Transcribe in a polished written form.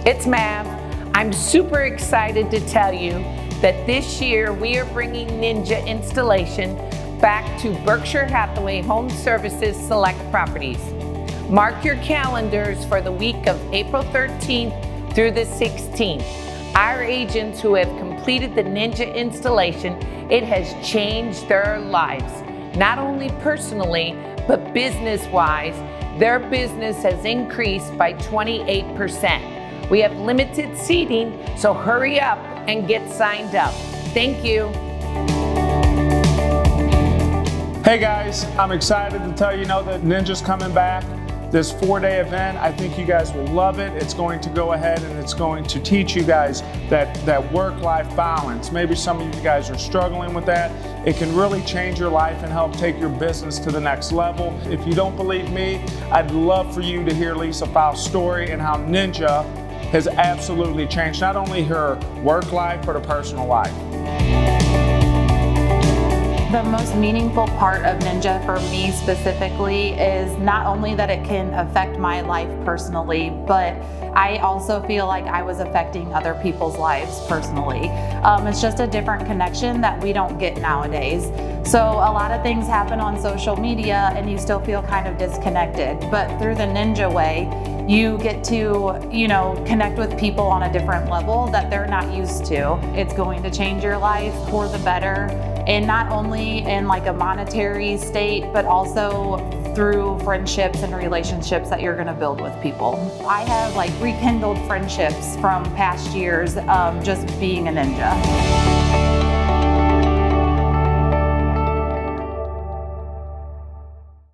It's Mav. I'm super excited to tell you that this year we are bringing Ninja installation back to Berkshire Hathaway Home Services Select Properties. Mark your calendars for the week of April 13th through the 16th. Our agents who have completed the Ninja installation, it has changed their lives. Not only personally, but business-wise, their business has increased by 28%. We have limited seating, so hurry up and get signed up. Thank you. Hey guys, I'm excited to tell you that Ninja's coming back. This 4-day event, I think you guys will love it. It's going to go ahead and it's going to teach you guys that work-life balance. Maybe some of you guys are struggling with that. It can really change your life and help take your business to the next level. If you don't believe me, I'd love for you to hear Lisa Fowle's story and how Ninja has absolutely changed not only her work life, but her personal life. The most meaningful part of Ninja for me specifically is not only that it can affect my life personally, but I also feel like I was affecting other people's lives personally. It's just a different connection that we don't get nowadays. So a lot of things happen on social media and you still feel kind of disconnected, but through the Ninja way, you get to, connect with people on a different level that they're not used to. It's going to change your life for the better, and not only in like a monetary state, but also through friendships and relationships that you're gonna build with people. I have rekindled friendships from past years just being a Ninja.